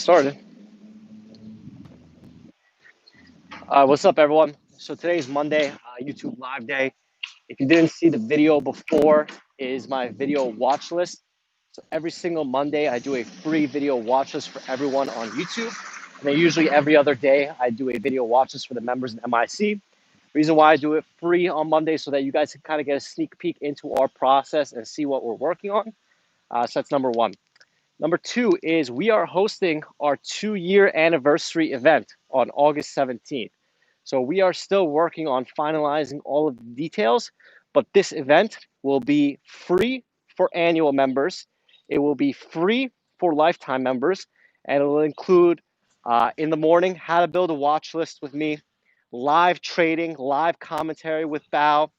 Started. What's up, everyone? So today's Monday, YouTube live day. If you didn't see the video before, is my video watch list. So every single Monday, I do a free video watch list for everyone on YouTube. And then usually every other day, I do a video watch list for the members in MIC. Reason why I do it free on Monday so that you guys can kind of get a sneak peek into our process and see what we're working on. So that's number one. Number two is we are hosting our 2-year anniversary event on August 17th. So we are still working on finalizing all of the details, but this event will be free for annual members. It will be free for lifetime members, and it will include in the morning how to build a watch list with me, live trading, live commentary with Bao,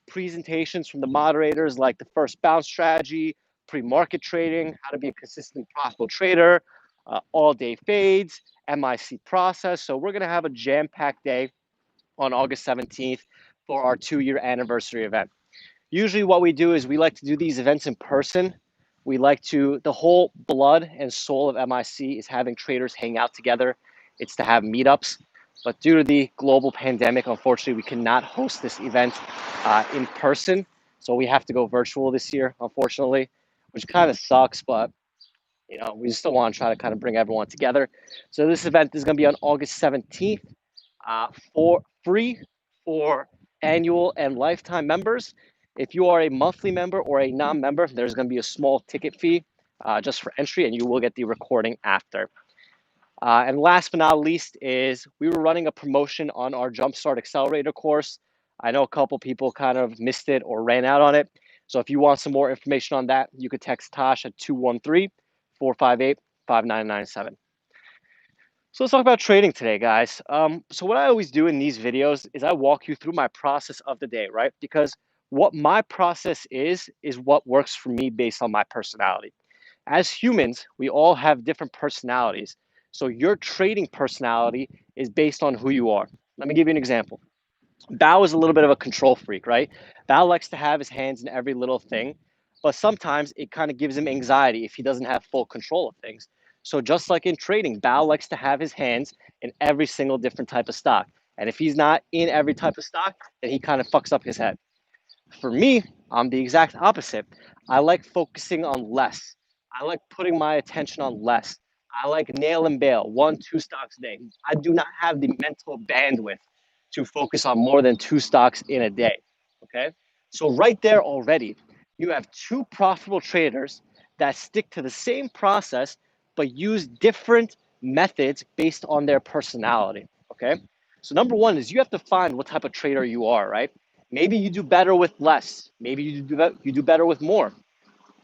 presentations from the moderators like the first bounce strategy, pre-market trading, how to be a consistent profitable trader, all-day fades, MIC process. So we're going to have a jam-packed day on August 17th for our 2-year anniversary event. Usually what we do is we like to do these events in person. We like to, the whole blood and soul of MIC is having traders hang out together. It's to have meetups. But due to the global pandemic, unfortunately, we cannot host this event in person. So we have to go virtual this year, unfortunately, which kind of sucks, but we still want to try to kind of bring everyone together. So this event is going to be on August 17th for free for annual and lifetime members. If you are a monthly member or a non-member, there's going to be a small ticket fee just for entry, and you will get the recording after. And last but not least is we were running a promotion on our Jumpstart Accelerator course. I know a couple people kind of missed it or ran out on it. So if you want some more information on that, you could text Tosh at 213-458-5997. So let's talk about trading today, guys. So what I always do in these videos is I walk you through my process of the day, right? Because what my process is what works for me based on my personality. As humans, we all have different personalities. So your trading personality is based on who you are. Let me give you an example. Bao is a little bit of a control freak, right? Bao likes to have his hands in every little thing, but sometimes it kind of gives him anxiety if he doesn't have full control of things. So just like in trading, Bao likes to have his hands in every single different type of stock. And if he's not in every type of stock, then he kind of fucks up his head. For me, I'm the exact opposite. I like focusing on less. I like putting my attention on less. I like nail and bail, 1-2 stocks a day. I do not have the mental bandwidth to focus on more than 2 stocks in a day. Okay. So right there already, you have 2 profitable traders that stick to the same process, but use different methods based on their personality. Okay. So number one is you have to find what type of trader you are, right? Maybe you do better with less. Maybe you do better with more.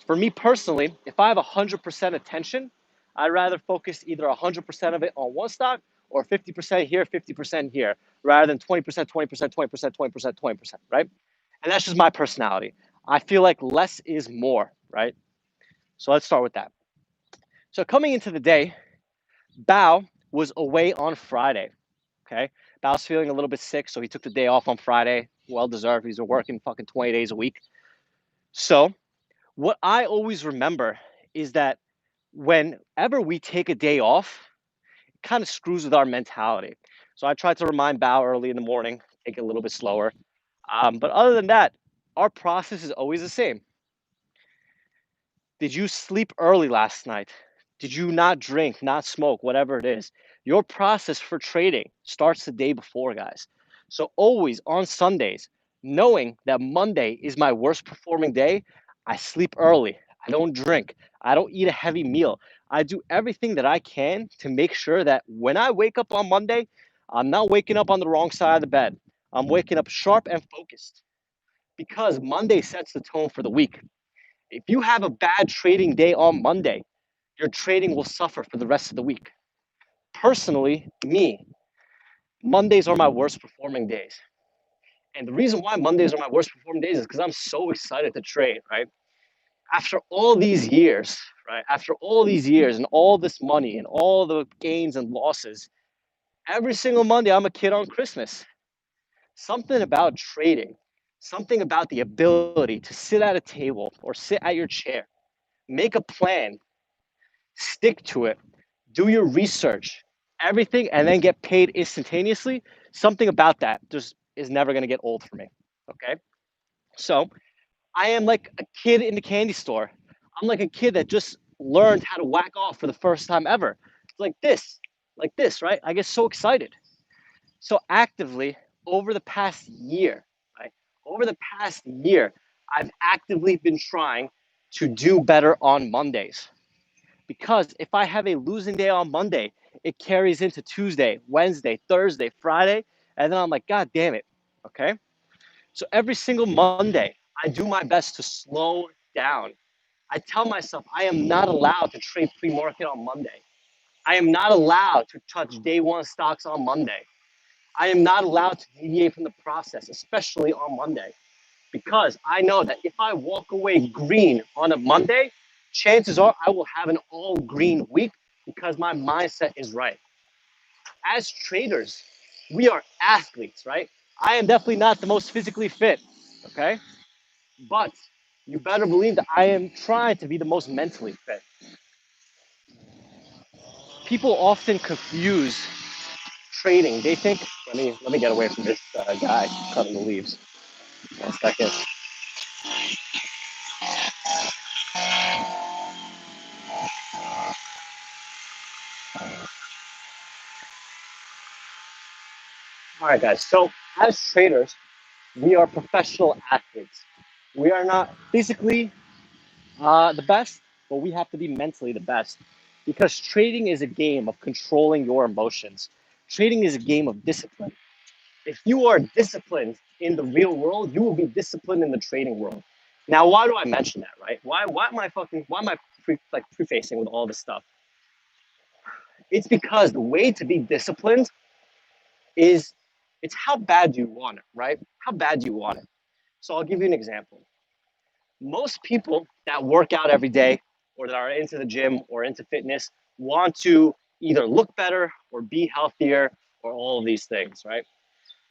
For me personally, if I have 100% attention, I'd rather focus either 100% of it on one stock or 50% here, 50% here, rather than 20%, 20%, 20%, 20%, 20%, right? And that's just my personality. I feel like less is more, right? So let's start with that. So coming into the day, Bao was away on Friday, okay? Bao's feeling a little bit sick, so he took the day off on Friday. Well deserved. He's working fucking 20 days a week. So what I always remember is that whenever we take a day off, it kind of screws with our mentality. So I try to remind Bao early in the morning, take it a little bit slower. But other than that, our process is always the same. Did you sleep early last night? Did you not drink, not smoke, whatever it is? Your process for trading starts the day before, guys. So always on Sundays, knowing that Monday is my worst performing day, I sleep early. I don't drink. I don't eat a heavy meal. I do everything that I can to make sure that when I wake up on Monday, I'm not waking up on the wrong side of the bed. I'm waking up sharp and focused because Monday sets the tone for the week. If you have a bad trading day on Monday, your trading will suffer for the rest of the week. Personally, me, Mondays are my worst performing days. And the reason why Mondays are my worst performing days is because I'm so excited to trade, right? After all these years, right? After all these years and all this money and all the gains and losses, every single Monday I'm a kid on Christmas. Something about trading, something about the ability to sit at a table or sit at your chair, make a plan, stick to it, do your research, everything, and then get paid instantaneously, something about that just is never going to get old for me. Okay. So I am like a kid in the candy store. I'm like a kid that just learned how to whack off for the first time ever. It's like this, right? I get so excited. So actively over the past year, right? Over the past year, I've actively been trying to do better on Mondays. Because if I have a losing day on Monday, it carries into Tuesday, Wednesday, Thursday, Friday, and then I'm like, God damn it. Okay. So every single Monday, I do my best to slow down. I tell myself I am not allowed to trade pre-market on Monday. I am not allowed to touch day one stocks on Monday. I am not allowed to deviate from the process, especially on Monday, because I know that if I walk away green on a Monday, chances are I will have an all green week because my mindset is right. As traders, we are athletes, right? I am definitely not the most physically fit, okay? But you better believe that I am trying to be the most mentally fit. People often confuse trading. They think, let me get away from this guy cutting the leaves. 1 second. All right, guys. So as traders, we are professional athletes. We are not physically the best, but we have to be mentally the best because trading is a game of controlling your emotions. Trading is a game of discipline. If you are disciplined in the real world, you will be disciplined in the trading world. Now, why do I mention that, right? Why am I prefacing with all this stuff? It's because the way to be disciplined is it's how bad do you want it, right? How bad do you want it? So I'll give you an example. Most people that work out every day or that are into the gym or into fitness want to either look better or be healthier or all of these things, right?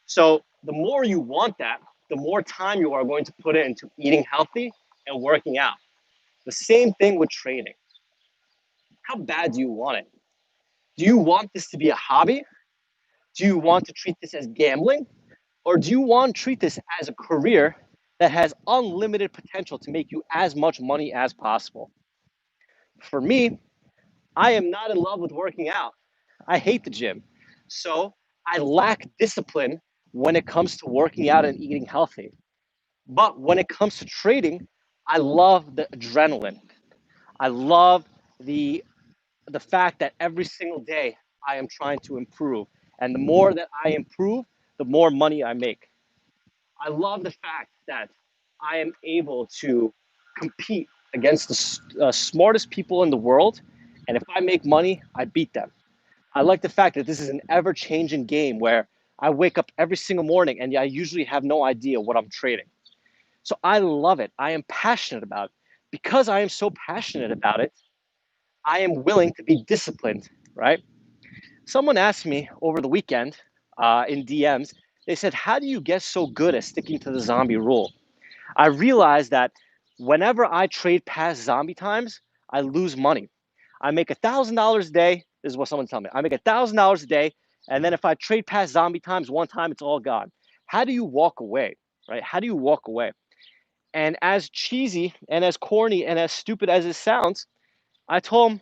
So the more you want that, the more time you are going to put into eating healthy and working out. The same thing with trading. How bad do you want it? Do you want this to be a hobby? Do you want to treat this as gambling? Or do you want to treat this as a career that has unlimited potential to make you as much money as possible? For me, I am not in love with working out. I hate the gym. So I lack discipline when it comes to working out and eating healthy. But when it comes to trading, I love the adrenaline. I love the the fact that every single day I am trying to improve. And the more that I improve, the more money I make. I love the fact that I am able to compete against the smartest people in the world. And if I make money, I beat them. I like the fact that this is an ever changing game where I wake up every single morning and I usually have no idea what I'm trading. So I love it. I am passionate about it. Because I am so passionate about it, I am willing to be disciplined, right? Someone asked me over the weekend in DMs, they said, how do you get so good at sticking to the zombie rule? I realized that whenever I trade past zombie times, I lose money. I make $1,000 a day. This is what someone told me. I make $1,000 a day. And then if I trade past zombie times one time, it's all gone. How do you walk away, right? How do you walk away? And as cheesy and as corny and as stupid as it sounds, I told him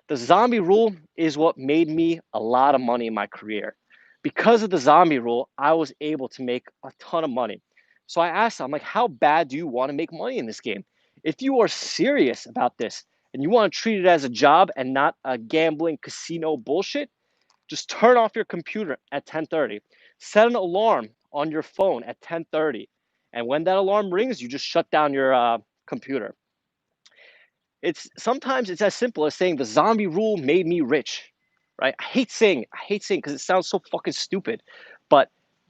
the zombie rule is what made me a lot of money in my career. Because of the zombie rule, I was able to make a ton of money. So I asked him, I'm like, how bad do you want to make money in this game? If you are serious about this and you want to treat it as a job and not a gambling casino bullshit, just turn off your computer at 10:30. Set an alarm on your phone at 10:30. And when that alarm rings, you just shut down your computer. It's sometimes it's as simple as saying the zombie rule made me rich, right? I hate saying because it sounds so fucking stupid. But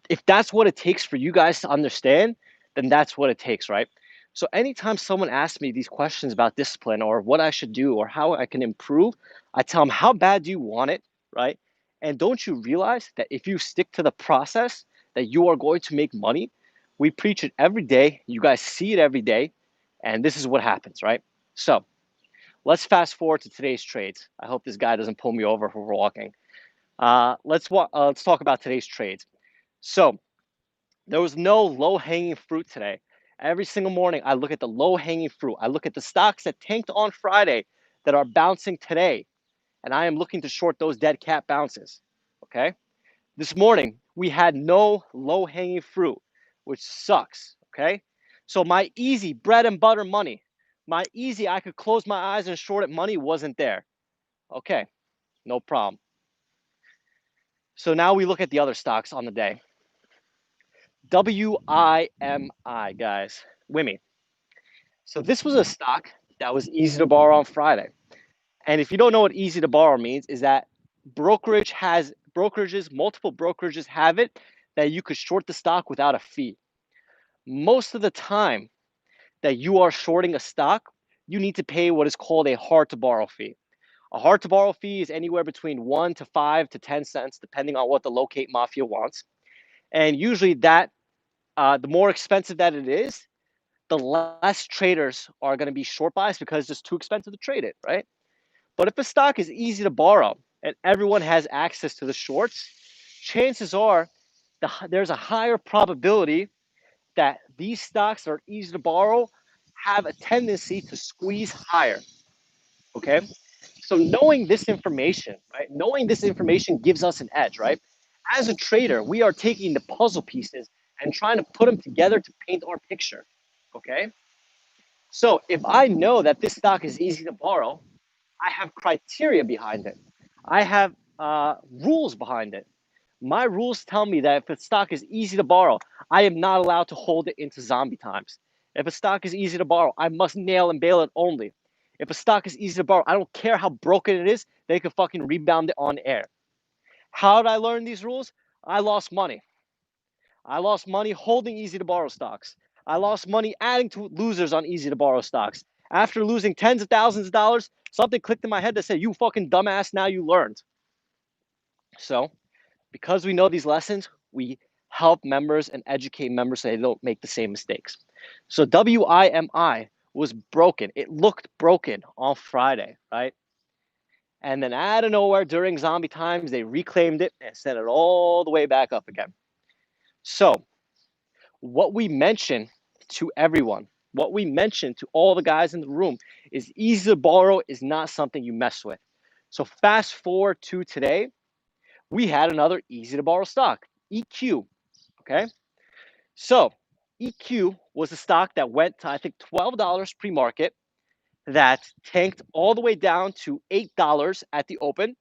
if that's what it takes for you guys to understand, then that's what it takes, right? So anytime someone asks me these questions about discipline or what I should do or how I can improve, I tell them how bad do you want it, right? And don't you realize that if you stick to the process, that you are going to make money? We preach it every day. You guys see it every day, and this is what happens, right? So let's fast forward to today's trades. I hope this guy doesn't pull me over for walking. Let's talk about today's trades. So there was no low-hanging fruit today. Every single morning, I look at the low-hanging fruit. I look at the stocks that tanked on Friday that are bouncing today, and I am looking to short those dead cat bounces. Okay. This morning, we had no low-hanging fruit, which sucks, okay? So my easy bread and butter money, my easy I could close my eyes and short it money wasn't there. Okay, no problem. So now we look at the other stocks on the day. WIMI, guys, WIMI. So this was a stock that was easy to borrow on Friday. And if you don't know what easy to borrow means, is that multiple brokerages have it that you could short the stock without a fee. Most of the time that you are shorting a stock, you need to pay what is called a hard to borrow fee. A hard to borrow fee is anywhere between 1 to 5 to 10 cents, depending on what the locate mafia wants. And usually the more expensive that it is, the less traders are going to be short buys because it's just too expensive to trade it, right? But if a stock is easy to borrow and everyone has access to the shorts, chances are there's a higher probability that these stocks that are easy to borrow have a tendency to squeeze higher. Okay. So knowing this information, right? Knowing this information gives us an edge, right? As a trader, we are taking the puzzle pieces and trying to put them together to paint our picture. Okay. So if I know that this stock is easy to borrow, I have criteria behind it. I have rules behind it. My rules tell me that if a stock is easy to borrow, I am not allowed to hold it into zombie times. If a stock is easy to borrow, I must nail and bail it only. If a stock is easy to borrow, I don't care how broken it is, they can fucking rebound it on air. How did I learn these rules? I lost money. I lost money holding easy to borrow stocks. I lost money adding to losers on easy to borrow stocks. After losing tens of thousands of dollars, something clicked in my head that said, "You fucking dumbass, now you learned." So, because we know these lessons, we help members and educate members so they don't make the same mistakes. So WIMI was broken. It looked broken on Friday, right? And then out of nowhere during zombie times, they reclaimed it and sent it all the way back up again. So what we mention to everyone, what we mention to all the guys in the room is easy to borrow is not something you mess with. So fast forward to today, we had another easy to borrow stock, EQ. Okay. So EQ was a stock that went to, I think, $12 pre-market, that tanked all the way down to $8 at the open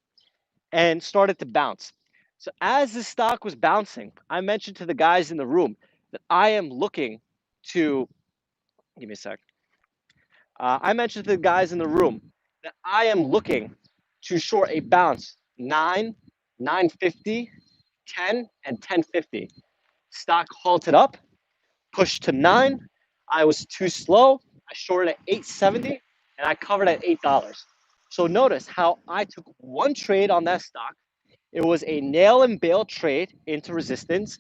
and started to bounce. So as this stock was bouncing, I mentioned to the guys in the room that I am looking to, give me a sec. I mentioned to the guys in the room that I am looking to short a bounce 9, 950, 10, and 1050. Stock halted up, pushed to 9. I was too slow. I shorted at 870 and I covered at $8. So notice how I took one trade on that stock. It was a nail and bail trade into resistance.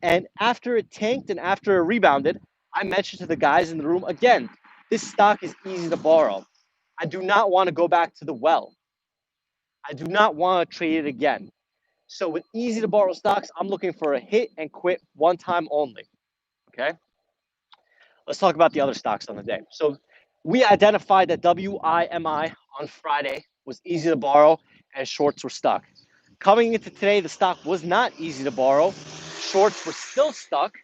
And after it tanked and after it rebounded, I mentioned to the guys in the room again, this stock is easy to borrow. I do not want to go back to the well. I do not want to trade it again. So with easy to borrow stocks, I'm looking for a hit and quit one time only. Okay. Let's talk about the other stocks on the day. So we identified that WIMI on Friday was easy to borrow and shorts were stuck. Coming into today, the stock was not easy to borrow. Shorts were still stuck,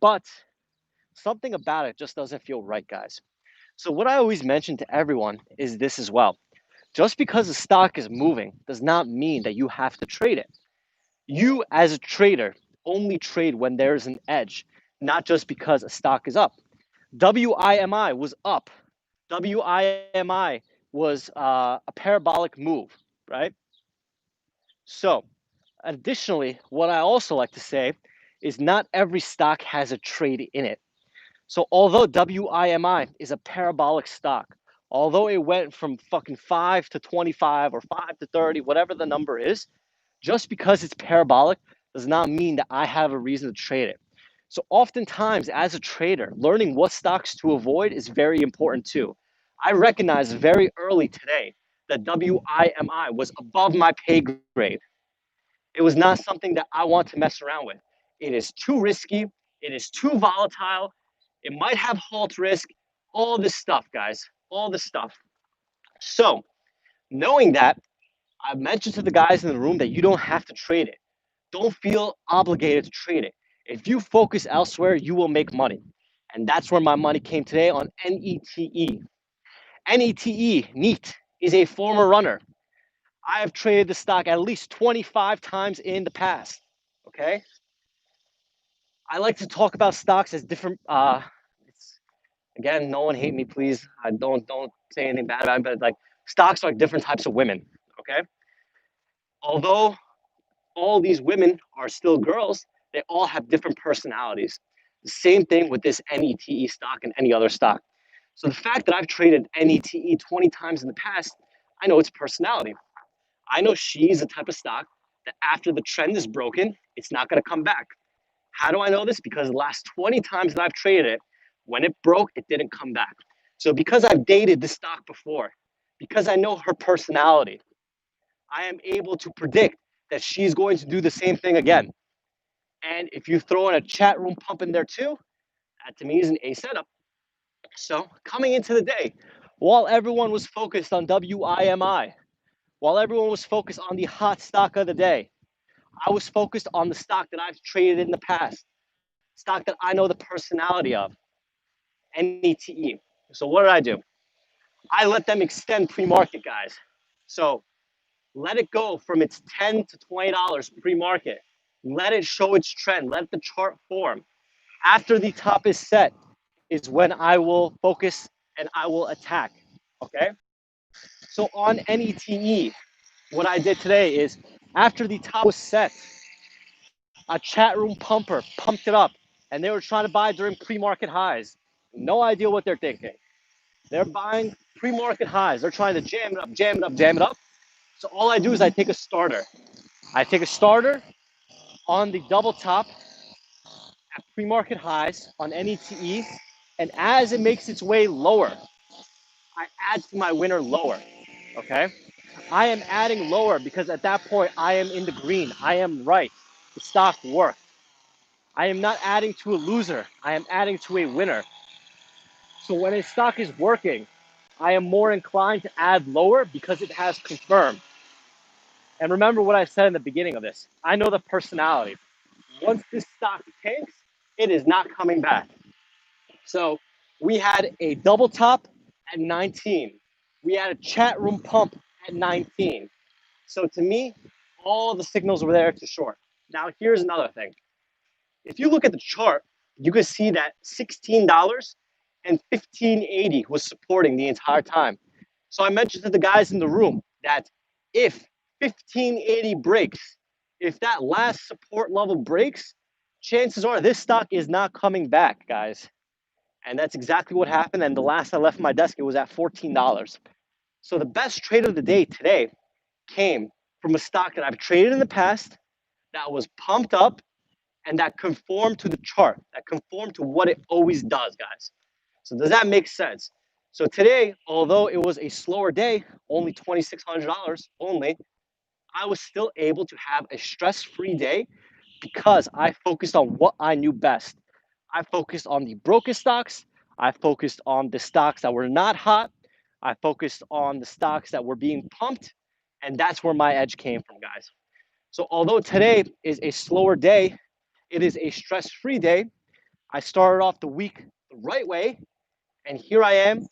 but something about it just doesn't feel right, guys. So what I always mention to everyone is this as well. Just because a stock is moving does not mean that you have to trade it. You as a trader only trade when there's an edge, not just because a stock is up. WIMI was up. WIMI was a parabolic move, right? So additionally, what I also like to say is not every stock has a trade in it. So although WIMI is a parabolic stock, although it went from fucking 5 to 25 or 5 to 30, whatever the number is, just because it's parabolic does not mean that I have a reason to trade it. So oftentimes as a trader, learning what stocks to avoid is very important too. I recognized very early today that WIMI was above my pay grade. It was not something that I want to mess around with. It is too risky. It is too volatile. It might have halt risk. All this stuff, guys. All this stuff. So, knowing that, I mentioned to the guys in the room that you don't have to trade it. Don't feel obligated to trade it. If you focus elsewhere, you will make money. And that's where my money came today on NETE. NETE is a former runner. I have traded the stock at least 25 times in the past. Okay. I like to talk about stocks as different. It's, again, no one hate me, please. I don't say anything bad about it, but like stocks are like different types of women. Okay. Although all these women are still girls, they all have different personalities. The same thing with this NETE stock and any other stock. So the fact that I've traded NETE 20 times in the past, I know its personality. I know she's the type of stock that after the trend is broken, it's not going to come back. How do I know this? Because the last 20 times that I've traded it, when it broke, it didn't come back. So because I've dated this stock before, because I know her personality, I am able to predict that she's going to do the same thing again. And if you throw in a chat room pump in there too, that to me is an A setup. So coming into the day, while everyone was focused on WIMI, while everyone was focused on the hot stock of the day, I was focused on the stock that I've traded in the past, stock that I know the personality of, NETE. So what did I do? I let them extend pre-market, guys. So let it go from its $10 to $20 pre-market. Let it show its trend. Let the chart form. After the top is set is when I will focus and I will attack. Okay. So on NETE, what I did today is after the top was set, a chat room pumper pumped it up and they were trying to buy during pre-market highs. No idea what they're thinking. They're buying pre-market highs. They're trying to jam it up, jam it up, jam it up. So all I do is I take a starter. I take a starter on the double top at pre-market highs on NETE, and as it makes its way lower, I add to my winner lower. Okay? I am adding lower because at that point I am in the green. I am right. The stock worked. I am not adding to a loser. I am adding to a winner. So when a stock is working, I am more inclined to add lower because it has confirmed. And remember what I said in the beginning of this. I know the personality. Once this stock tanks, it is not coming back. So we had a double top at 19. We had a chat room pump at 19. So to me, all the signals were there to short. Now here's another thing. If you look at the chart, you can see that $16 and $15.80 was supporting the entire time. So I mentioned to the guys in the room that if 1580 breaks, if that last support level breaks, chances are this stock is not coming back, guys. And that's exactly what happened. And the last I left my desk, it was at $14. So the best trade of the day today came from a stock that I've traded in the past that was pumped up and that conformed to the chart, that conformed to what it always does, guys. So does that make sense? So today, although it was a slower day, only $2,600 only, I was still able to have a stress-free day because I focused on what I knew best. I focused on the broken stocks. I focused on the stocks that were not hot. I focused on the stocks that were being pumped. And that's where my edge came from, guys. So although today is a slower day, it is a stress-free day. I started off the week the right way. And here I am,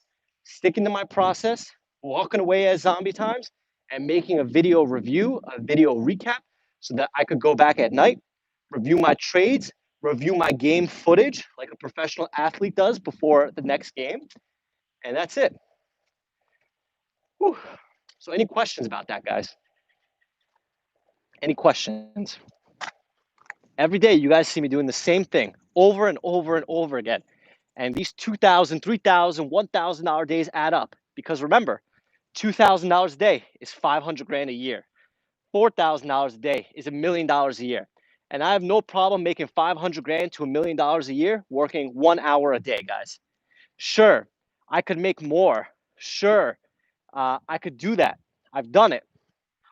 sticking to my process, walking away as zombie times, and making a video review, a video recap, so that I could go back at night, review my trades, review my game footage like a professional athlete does before the next game. And that's it. Whew. So any questions about that, guys? Any questions? Every day you guys see me doing the same thing over and over and over again. And these $2,000, $3,000, $1,000 days add up. Because remember, $2,000 a day is 500 grand a year. $4,000 a day is $1 million a year. And I have no problem making 500 grand to $1 million a year working 1 hour a day, guys. Sure, I could make more Sure, I could do that. I've done it.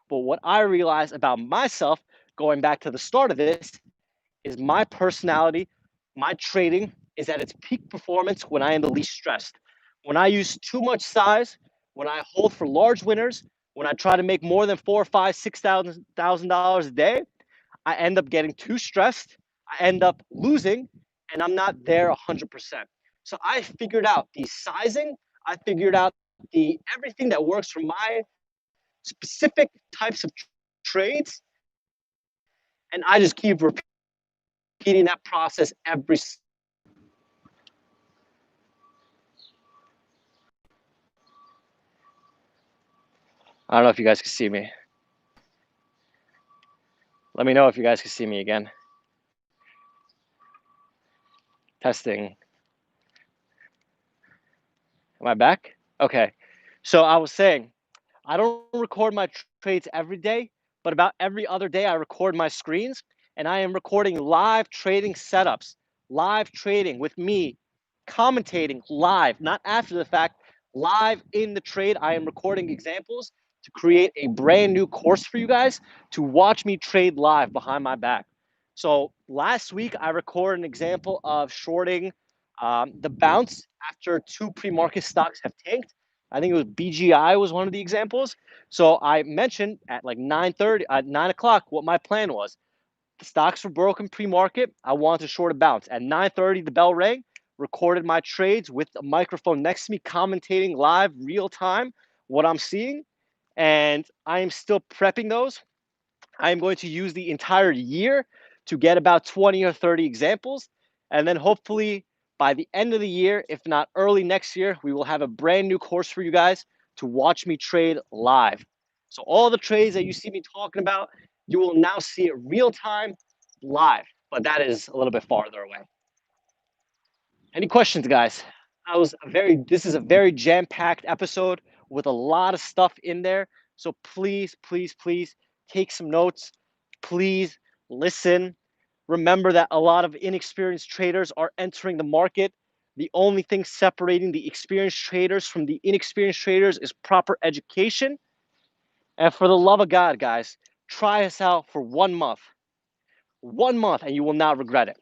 But what I realized about myself, going back to the start of this, is my personality, my trading is at its peak performance when I am the least stressed. When I use too much size, when I hold for large winners, when I try to make more than $4, $5, $6,000 a day, I end up getting too stressed. I end up losing, and I'm not there 100%. So I figured out the sizing. I figured out the everything that works for my specific types of trades, and I just keep repeating that process every. I don't know if you guys can see me. Let me know if you guys can see me again. Testing. Am I back? Okay. So I was saying, I don't record my trades every day, but about every other day I record my screens, and I am recording live trading setups, live trading with me, commentating live, not after the fact, live in the trade. I am recording examples to create a brand new course for you guys to watch me trade live behind my back. So last week I recorded an example of shorting the bounce after two pre-market stocks have tanked. I think it was BGI was one of the examples. So I mentioned at like 9:30, at 9 o'clock, what my plan was. The stocks were broken pre-market. I wanted to short a bounce. At 9:30, the bell rang. Recorded my trades with a microphone next to me, commentating live, real time, what I'm seeing, and I am still prepping those. I am going to use the entire year to get about 20 or 30 examples. And then hopefully by the end of the year, if not early next year, we will have a brand new course for you guys to watch me trade live. So all the trades that you see me talking about, you will now see it real time live, but that is a little bit farther away. Any questions, guys? This is a very jam-packed episode with a lot of stuff in there. So please, please, please take some notes. Please listen. Remember that a lot of inexperienced traders are entering the market. The only thing separating the experienced traders from the inexperienced traders is proper education. And for the love of God, guys, try us out for 1 month. 1 month, and you will not regret it.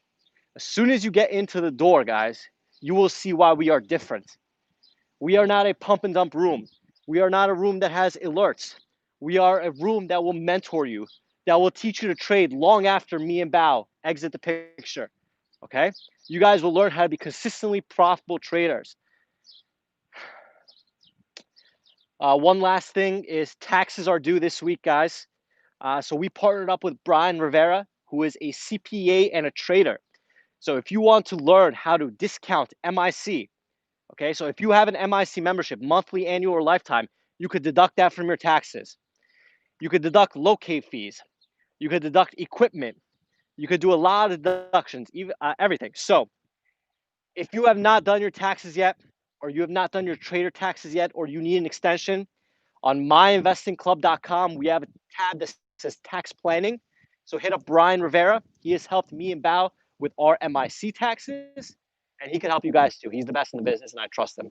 As soon as you get into the door, guys, you will see why we are different. We are not a pump and dump room. We are not a room that has alerts. We are a room that will mentor you, that will teach you to trade long after me and Bao exit the picture. Okay? You guys will learn how to be consistently profitable traders. One last thing is taxes are due this week, guys. So we partnered up with Brian Rivera, who is a CPA and a trader. So if you want to learn how to discount MIC, okay, so if you have an MIC membership, monthly, annual, or lifetime, you could deduct that from your taxes. You could deduct locate fees. You could deduct equipment. You could do a lot of deductions, even everything. So if you have not done your taxes yet, or you have not done your trader taxes yet, or you need an extension, on myinvestingclub.com, we have a tab that says tax planning. So hit up Brian Rivera. He has helped me and Bao with our MIC taxes, and he can help you guys too. He's the best in the business, and I trust him.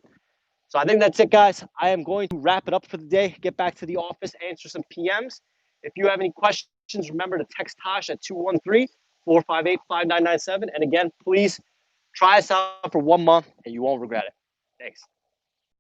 So I think that's it, guys. I am going to wrap it up for the day, get back to the office, answer some PMs. If you have any questions, remember to text Tosh at 213-458-5997. And again, please try us out for 1 month, and you won't regret it. Thanks.